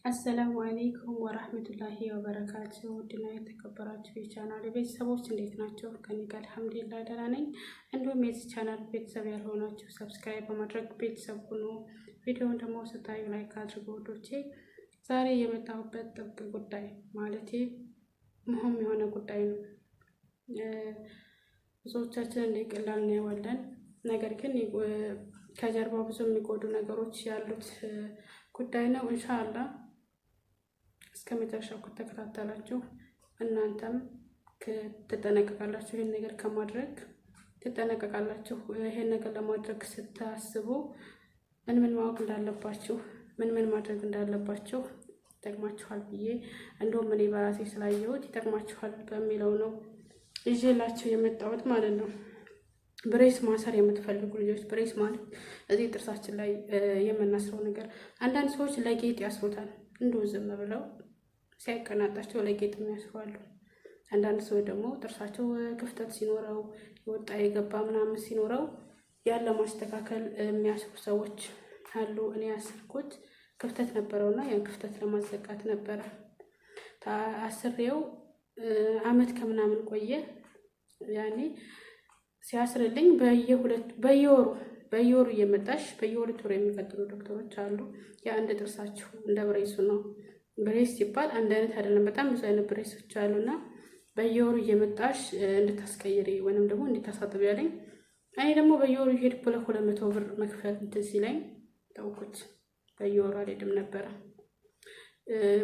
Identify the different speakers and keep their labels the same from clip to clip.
Speaker 1: አሰላሙ አለይኩም ወራህመቱላሂ ወበረካቱ። ውድና የተከበራችሁ የቻናል ቤተሰቦች እንዴት ናቸው? ከኔ ጋር አልሐምዱሊላህ ደህና ነኝ። እንዲሁም የዚህ ቻናል ቤተሰብ ያልሆናችሁ ሰብስክራይብ በማድረግ ቤተሰብ ሁኑ። ቪዲዮውን ደግሞ ስታዩ ላይክ አድርጉ ወዶቼ። ዛሬ የመጣሁበት ጥብቅ ጉዳይ ማለቴ ሙህም የሆነ ጉዳይ ነው። ብዙዎቻችን እንደ ቀላል እናየዋለን፣ ነገር ግን ከጀርባው ብዙ የሚጎዱ ነገሮች ያሉት ጉዳይ ነው። ኢንሻአላህ እስከ መጨረሻው ከተከታተላችሁ እናንተም ትጠነቀቃላችሁ። ይሄን ነገር ከማድረግ ትጠነቀቃላችሁ። ይሄን ነገር ለማድረግ ስታስቡ ምን ማወቅ እንዳለባችሁ፣ ምን ማድረግ እንዳለባችሁ ይጠቅማችኋል ብዬ እንደውም እኔ በራሴ ስላየሁት ይጠቅማችኋል በሚለው ነው ይዤላችሁ የመጣሁት ማለት ነው። ብሬስ ማሰር የምትፈልጉ ልጆች፣ ብሬስ ማለት እዚህ ጥርሳችን ላይ የምናስረው ነገር። አንዳንድ ሰዎች ለጌጥ ያስሩታል፣ እንደው ዝም ብለው ሲያቀናጣቸው ለጌጥ የሚያስሯሉ። አንዳንድ ሰዎች ደግሞ ጥርሳቸው ክፍተት ሲኖረው የወጣ የገባ ምናምን ሲኖረው ያለ ማስተካከል የሚያስሩ ሰዎች አሉ። እኔ ያሰርኩት ክፍተት ነበረውና ያን ክፍተት ለማዘጋት ነበረ። አስሬው አመት ከምናምን ቆየ። ያኔ ሲያስርልኝ በየወሩ እየመጣሽ በየሁለት ወር የሚቀጥሉ ዶክተሮች አሉ። የአንድ ጥርሳችሁ እንደ ብሬሱ ነው። ብሬስ ሲባል አንድ አይነት አይደለም፣ በጣም ብዙ አይነት ብሬሶች አሉና በየወሩ እየመጣሽ እንድታስቀይሪ ወይንም ደግሞ እንድታሳጥብ ያለኝ። እኔ ደግሞ በየወሩ እየሄድኩ 200 ብር መክፈል እንትን ሲለኝ ተውኩት። በየወሩ አልሄድም ነበረ።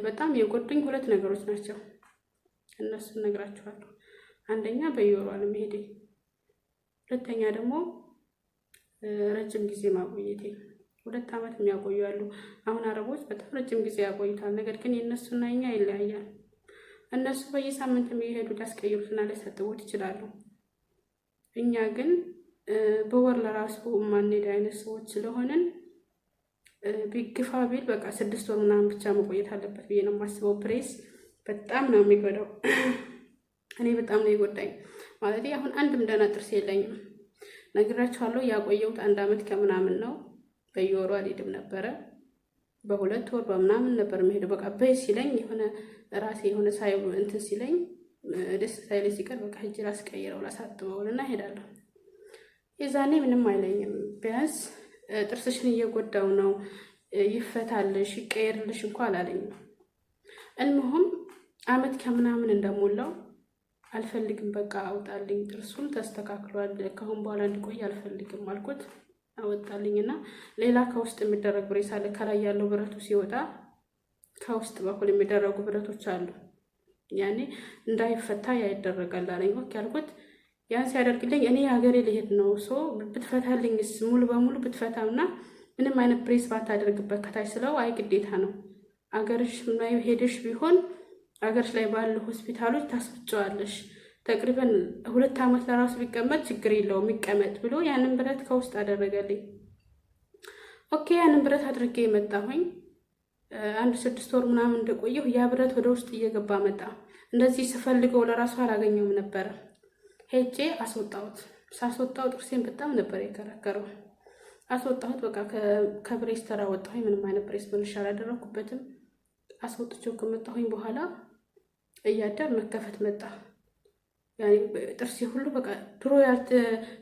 Speaker 1: በጣም የጎዱኝ ሁለት ነገሮች ናቸው። እነሱን እነግራችኋለሁ። አንደኛ በየወሩ አለመሄዴ፣ ሁለተኛ ደግሞ ረጅም ጊዜ ማቆየቴ። 2 አመት የሚያቆዩ አሉ። አሁን አረቦች በጣም ረጅም ጊዜ ያቆዩታል። ነገር ግን የእነሱና የኛ ይለያያል። እነሱ በየሳምንት የሚሄዱ ሊያስቀይሩትና ሊያሳጥቡት ይችላሉ። እኛ ግን በወር ለራሱ ማንሄድ አይነት ሰዎች ስለሆንን ቢግፋ ቢል በቃ 6 ወር ምናምን ብቻ መቆየት አለበት ብዬ ነው የማስበው። ብሬስ በጣም ነው የሚጎዳው። እኔ በጣም ነው የጎዳኝ። ማለት አሁን አንድም ደህና ጥርስ የለኝም። ነግራችኋለሁ። ያቆየሁት 1 አመት ከምናምን ነው። በየወሩ አልሄድም ነበረ። በ2 ወር በምናምን ነበር የምሄደው። በቃ በይ ሲለኝ የሆነ ራሴ የሆነ ሳይ እንትን ሲለኝ ደስ ሳይለኝ ሲቀር በቃ ሂጅ ላስቀይረው ላሳጥበውና እሄዳለሁ። የዛኔ ምንም አይለኝም። ቢያንስ ጥርስሽን እየጎዳው ነው ይፈታልሽ ይቀየርልሽ እንኳን አላለኝም። እንሁም አመት ከምናምን እንደሞላው አልፈልግም በቃ አውጣልኝ፣ ጥርሱን ተስተካክሏል፣ ከአሁን በኋላ እንዲቆይ አልፈልግም አልኩት። አወጣልኝና ሌላ ከውስጥ የሚደረግ ብሬስ አለ። ከላይ ያለው ብረቱ ሲወጣ ከውስጥ በኩል የሚደረጉ ብረቶች አሉ። ያኔ እንዳይፈታ ያይደረጋል አለኝ። ኦኬ አልኩት። ያን ሲያደርግልኝ እኔ ሀገሬ ልሄድ ነው ብትፈታልኝስ ሙሉ በሙሉ ብትፈታውና ምንም አይነት ብሬስ ባታደርግበት ከታች ስለው አይ ግዴታ ነው አገርሽ ላይ ሄደሽ ቢሆን አገርሽ ላይ ባሉ ሆስፒታሎች ታስፈጨዋለሽ። ተቅሪበን 2 አመት ለራሱ ቢቀመጥ ችግር የለውም ይቀመጥ ብሎ ያንን ብረት ከውስጥ አደረገልኝ። ኦኬ ያንን ብረት አድርጌ መጣሁኝ። 6 ወር ምናምን እንደቆየሁ ያ ብረት ወደ ውስጥ እየገባ መጣ። እንደዚህ ስፈልገው ለራሱ አላገኘውም ነበር። ሄጄ አስወጣሁት። ሳስወጣው ጥርሴን በጣም ነበር የከረከረው። አስወጣሁት። በቃ ከብሬስ ተራ ወጣሁኝ። ምንም አይነት ብሬስ መልሼ አላደረኩበትም። አስወጥቼው ከመጣሁኝ በኋላ እያደር መከፈት መጣ። ያኔ ጥርሴ ሁሉ በቃ ድሮ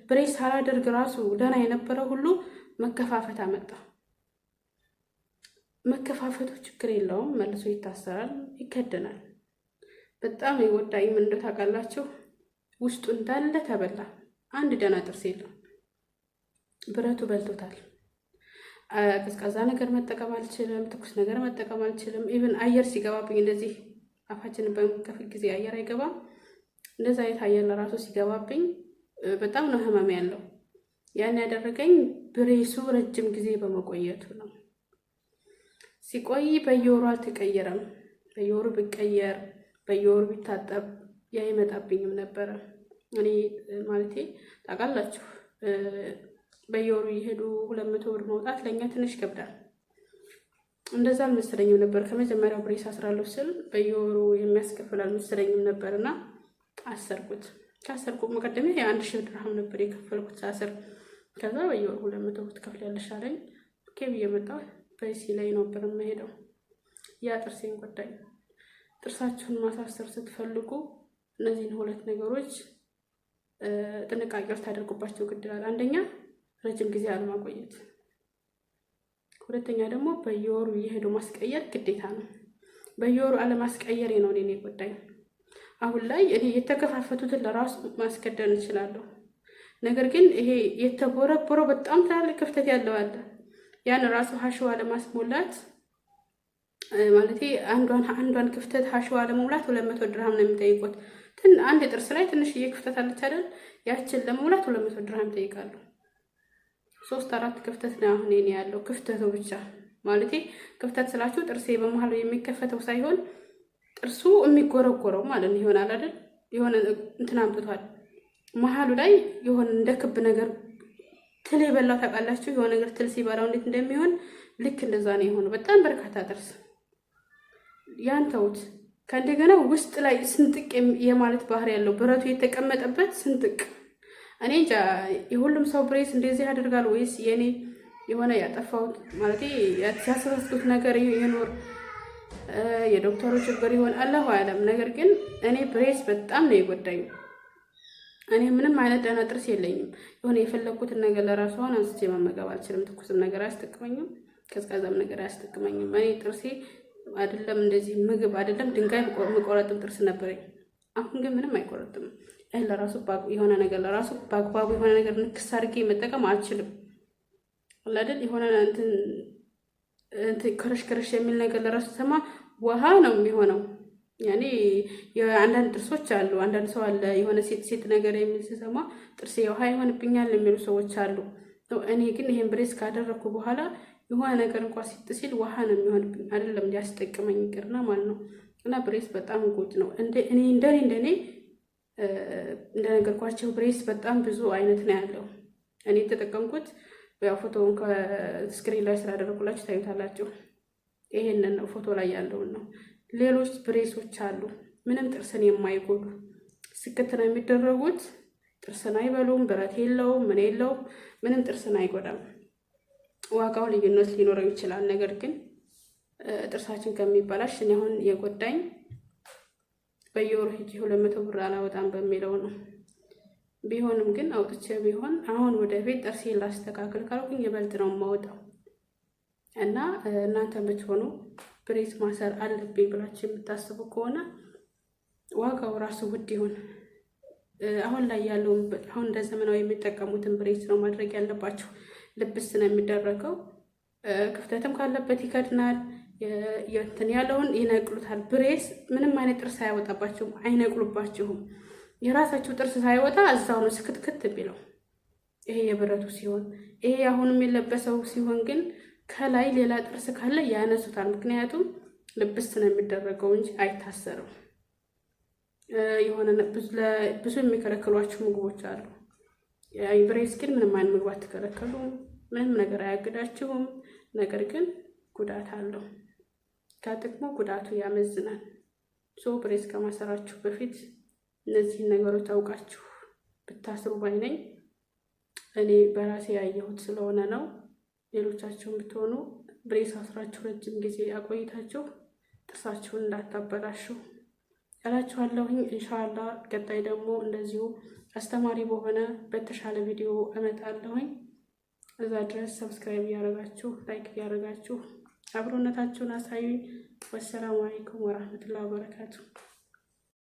Speaker 1: ብሬስ ሳላደርግ ራሱ ደህና የነበረው ሁሉ መከፋፈት አመጣ። መከፋፈቱ ችግር የለውም መልሶ ይታሰራል፣ ይከደናል። በጣም የጎዳኝ ምን እንደው ታውቃላችሁ? ውስጡ እንዳለ ተበላ። አንድ ደህና ጥርስ የለም። ብረቱ በልቶታል። ቀዝቃዛ ነገር መጠቀም አልችልም፣ ትኩስ ነገር መጠቀም አልችልም። ኢቭን አየር ሲገባብኝ እንደዚህ አፋችንን በሚከፍት ጊዜ አየር አይገባም። እንደዛ አይነት አየር ለራሱ ሲገባብኝ በጣም ነው ህመም ያለው። ያን ያደረገኝ ብሬሱ ረጅም ጊዜ በመቆየቱ ነው። ሲቆይ በየወሩ አልተቀየረም። በየወሩ ቢቀየር በየወሩ ቢታጠብ ያ ይመጣብኝም ነበረ። እኔ ማለቴ ታውቃላችሁ በየወሩ እየሄዱ 200 ብር ማውጣት ለኛ ትንሽ ይከብዳል። እንደዛ አልመሰለኝም ነበር። ከመጀመሪያው ብሬስ አስራለሁ ስል በየወሩ የሚያስከፍል አልመሰለኝም ነበርና አሰርኩት። ካሰርኩ መቀደም የ1000 ድርሃም ነበር የከፈልኩት ሳስር። ከዛ በየወሩ 200 ብር ትከፍያለሽ አለኝ። ኦኬ ብዬ መጣሁ። በሲ ላይ ነበር የምሄደው። ያ ጥርሴን ጎዳኝ። ጥርሳችሁን ማሳሰር ስትፈልጉ እነዚህን ሁለት ነገሮች ጥንቃቄ ልታደርጉባቸው ግድ ይላል። አንደኛ ረጅም ጊዜ አለማቆየት፣ ሁለተኛ ደግሞ በየወሩ እየሄዱ ማስቀየር ግዴታ ነው። በየወሩ አለማስቀየሬ ነው እኔ ጎዳኝ። አሁን ላይ እኔ የተከፋፈቱትን ለራሱ ማስከደን እችላለሁ። ነገር ግን ይሄ የተቦረቦረው በጣም ትላልቅ ክፍተት ያለው አለ። ያን ራሱ ሀሽዋ ለማስሞላት ማለት አንዷን ክፍተት ሀሽዋ ለመሙላት 200 ድርሃም ነው የሚጠይቁት። አንድ ጥርስ ላይ ትንሽዬ ክፍተት አለች አይደል? ያችን ለመሙላት 200 ድርሃም ይጠይቃሉ። 3-4 ክፍተት ነው አሁን እኔ ያለው ክፍተቱ ብቻ ማለት ክፍተት ስላችሁ ጥርሴ በመሀሉ የሚከፈተው ሳይሆን ጥርሱ የሚጎረጎረው ማለት ይሆናል አይደል? የሆነ እንትን አምጥቷል መሀሉ ላይ የሆነ እንደ ክብ ነገር ትል የበላው ታውቃላችሁ? የሆነ ነገር ትል ሲበላው እንዴት እንደሚሆን ልክ እንደዛ ነው የሆነው። በጣም በርካታ ጥርስ ያን ተውት። ከእንደገና ውስጥ ላይ ስንጥቅ የማለት ባህሪ ያለው ብረቱ የተቀመጠበት ስንጥቅ። እኔ እንጃ የሁሉም ሰው ብሬስ እንደዚህ ያደርጋል ወይስ የኔ የሆነ ያጠፋሁት ማለት ያሳሳትኩት ነገር ይኖር የዶክተሩ ችግር ይሆን አላሁ አለም። ነገር ግን እኔ ብሬስ በጣም ነው የጎዳኝ። እኔ ምንም አይነት ደህና ጥርስ የለኝም። የሆነ የፈለኩትን ነገር ለራሱ አሁን አንስቼ መመገብ አልችልም። ትኩስም ነገር አያስጠቅመኝም፣ ቀዝቃዛም ነገር አያስጠቅመኝም። እኔ ጥርሴ አይደለም እንደዚህ ምግብ አይደለም ድንጋይ የሚቆረጥም ጥርስ ነበረኝ። አሁን ግን ምንም አይቆረጥም። ለራሱ የሆነ ነገር ለራሱ በአግባቡ የሆነ ነገር ንክስ አድርጌ መጠቀም አልችልም። አይደል የሆነ እንትን ከረሽ የሚል ነገር ለራሱ ሰማ ውሃ ነው የሚሆነው። ያኔ የአንዳንድ ጥርሶች አሉ። አንዳንድ ሰው አለ የሆነ ሴት ነገር የሚል ሲሰማ ጥርሴ ውሃ ይሆንብኛል የሚሉ ሰዎች አሉ። እኔ ግን ይሄን ብሬስ ካደረኩ በኋላ የሆነ ነገር እንኳን ሲል ውሃ ነው የሚሆንብኝ። አይደለም ሊያስጠቅመኝ ይቅርና ማለት ነው። እና ብሬስ በጣም ጎጅ ነው። እንደኔ እንደነገርኳቸው ብሬስ በጣም ብዙ አይነት ነው ያለው። እኔ የተጠቀምኩት ያው ፎቶውን ከስክሪን ላይ ስላደረኩላችሁ ታዩታላችሁ። ይሄንን ነው ፎቶ ላይ ያለውን ነው። ሌሎች ብሬሶች አሉ ምንም ጥርስን የማይጎዱ ስክት ነው የሚደረጉት። ጥርስን አይበሉም፣ ብረት የለውም፣ ምን የለውም፣ ምንም ጥርስን አይጎዳም። ዋጋው ልዩነት ሊኖረው ይችላል። ነገር ግን ጥርሳችን ከሚበላሽ እኔ አሁን የጎዳኝ በየወሩ ሂጂ 200 ብር አላወጣም በሚለው ነው። ቢሆንም ግን አውጥቼ ቢሆን አሁን ወደፊት ጥርሴን ላስተካክል ካልኩኝ ይበልጥ ነው የማወጣው። እና እናንተ ብትሆኑ ብሬስ ማሰር አለብኝ ብላችሁ የምታስቡ ከሆነ ዋጋው ራሱ ውድ ይሁን። አሁን ላይ ያለውን አሁን እንደ ዘመናዊ የሚጠቀሙትን ብሬስ ነው ማድረግ ያለባችሁ። ልብስ ነው የሚደረገው። ክፍተትም ካለበት ይከድናል። እንትን ያለውን ይነቅሉታል። ብሬስ ምንም አይነት ጥርስ አያወጣባችሁም፣ አይነቅሉባችሁም። የራሳችሁ ጥርስ ሳይወጣ እዛው ነው ስክትክት ቢለው። ይሄ የብረቱ ሲሆን፣ ይሄ አሁንም የለበሰው ሲሆን ግን ከላይ ሌላ ጥርስ ካለ ያነሱታል። ምክንያቱም ልብስ ነው የሚደረገው እንጂ አይታሰርም። የሆነ ብዙ የሚከለክሏችሁ ምግቦች አሉ። ብሬስ ግን ምንም አይነት ምግብ አትከለከሉም፣ ምንም ነገር አያግዳችሁም። ነገር ግን ጉዳት አለው። ከጥቅሙ ጉዳቱ ያመዝናል። ብሬስ ከማሰራችሁ በፊት እነዚህን ነገሮች አውቃችሁ ብታስሩ ባይ ነኝ። እኔ በራሴ ያየሁት ስለሆነ ነው። ሌሎቻችሁን ብትሆኑ ብሬስ አስራችሁ ረጅም ጊዜ አቆይታችሁ ጥርሳችሁን እንዳታበላሹ እላችኋለሁኝ። ኢንሻአላህ ቀጣይ ደግሞ እንደዚሁ አስተማሪ በሆነ በተሻለ ቪዲዮ እመጣለሁኝ። እዛ ድረስ ሰብስክራይብ እያደረጋችሁ ላይክ እያደረጋችሁ አብሮነታችሁን አሳዩኝ። ወሰላሙ አለይኩም ወራህመቱላሂ ወበረካቱ።